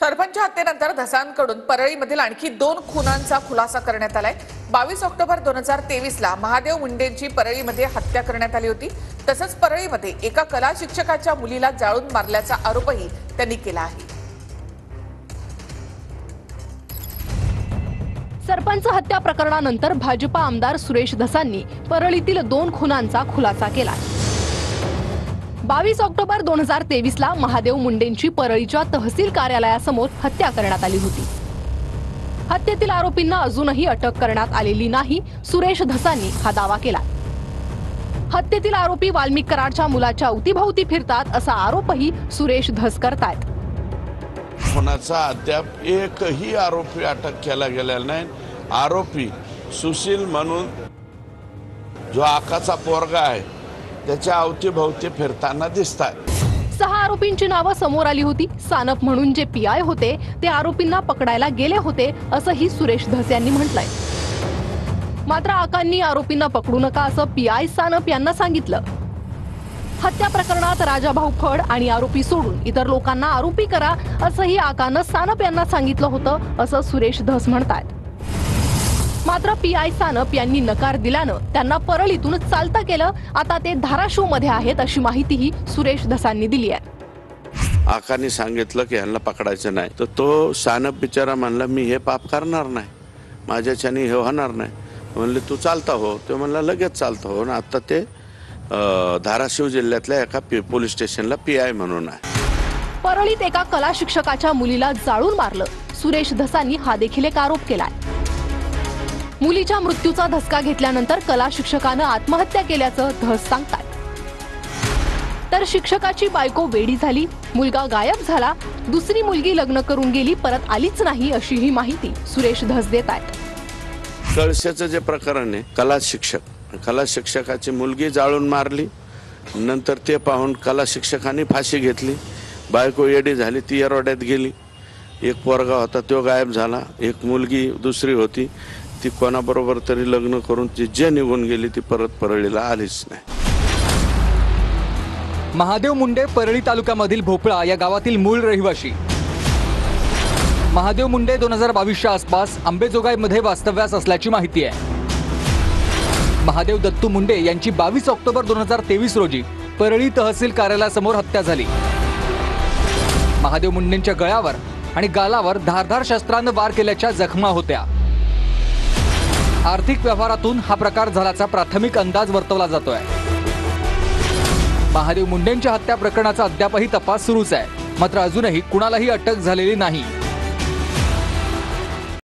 सरपंच हत्येनंतर धसांकडून परळीमधील आणखी 2 खुनांचा खुलासा करण्यात आलाय। 22 ऑक्टोबर 2023 ला महादेव मुंडेंची परळीमध्ये हत्या करण्यात आली होती। तसंच परळीमध्ये एका कला शिक्षकाच्या मुलीला जाळून मारल्याचा आरोपही त्यांनी केला आहे। सरपंच हत्या प्रकरणानंतर भाजपा आमदार सुरेश धसांनी परळीतील 2 खुनांचा खुलासा केला। 22 ऑक्टोबर 2023 ला महादेव मुंडेंची परळीच्या तहसील कार्यालयासमोर हत्या करण्यात आली होती। हत्येतील आरोपींना अजूनही अटक करण्यात आलेली नाही। सुरेश धसांनी हा दावा केला। हत्येतील आरोपी वाल्मिक कराडच्या मुलाच्या अवतीभवती फिरतात असा आरोपही सुरेश धस करतात। खुनाचा अद्याप एकही आरोपी अटक केला गेलेला नाही। आरोपी सुशील म्हणून जो आकाचा पोरगा आहे त्याच्या अवतीभवती फिरताना दिसतात। 6 आरोपींची नावं समोर आली होती। सानप म्हणून जे पीआय होते ते आरोपींना पकडायला गेले होते असंही सुरेश धस यांनी म्हटलंय। मात्र आकांनी आरोपींना पकडू नका असं पीआय सानप यांना सांगितलं। हत्या प्रकरणात राजाभाऊ फड आणि आरोपी सोडून इतर लोकांना आरोपी करा असंही आकानं सानप यांना सांगितलं होतं असं सुरेश धस म्हणतात। मात्र पीआय सानप यांनी नकार दिल्यानं त्यांना परळीतून चालता केलं। आता ते धाराशिवमध्ये आहेत अशी माहितीही सुरेश धसांनी दिली आहे। आकाने सांगितलं की यांना पकडायचं नाही, तर तो सानप बिचारा म्हणला मी हे पाप करणार नाही, माझ्याच्याने हे होणार नाही। म्हणले तू चालता हो, तो म्हणला लगेच चालता हो। आता ते धाराशिव जिल्ह्यातल्या एका पोलीस स्टेशनला पीआय म्हणून आहे। परळीत एका कला शिक्षकाच्या मुलीला जाळून मारलं। सुरेश धसांनी हा देखील एक आरोप केलाय। मुलीच्या मृत्यूचा धसका घेतल्यानंतर कला शिक्षकानं आत्महत्या केल्याचं धस सांगतात। तर शिक्षकाची बायको वेडी झाली, मुलगा गायब झाला, दुसरी मुलगी लग्न करून गेली, परत आलीच नाही अशी ही माहिती सुरेश धस देत आहेत। कळशाचं जे प्रकरण आहे, कला शिक्षकाची मुलगी जाळून मारली, नंतर ते पाहून कला शिक्षकांनी फाशी घेतली, बायको येडी झाली, ती येरवड्यात गेली, एक पोरगा होता तो गायब झाला, एक मुलगी दुसरी होती ती कोणाबरोबर तरी लग्न करून ती जे निघून गेली ती परत परळीला आलीच नाही। महादेव मुंडे परळी तालुक्यामधील भोपळा या गावातील मूळ रहिवाशी। महादेव मुंडे 2022च्या आसपास अंबेजोगाईमध्ये वास्तव्यास असल्याची माहिती आहे। महादेव दत्तू मुंडे यांची 22 ऑक्टोबर 2023 रोजी परळी तहसील कार्यालयासमोर हत्या झाली। महादेव मुंडेंच्या गळ्यावर आणि गालावर धारदार शस्त्रानं वार केल्याच्या जखमा होत्या। आर्थिक व्यवहारातून हा प्रकार झाल्याचा प्राथमिक अंदाज वर्तवला जातोय। महादेव मुंडेंच्या हत्या प्रकरणाचा अद्यापही तपास सुरूच आहे। मात्र अजूनही कुणालाही अटक झालेली नाही।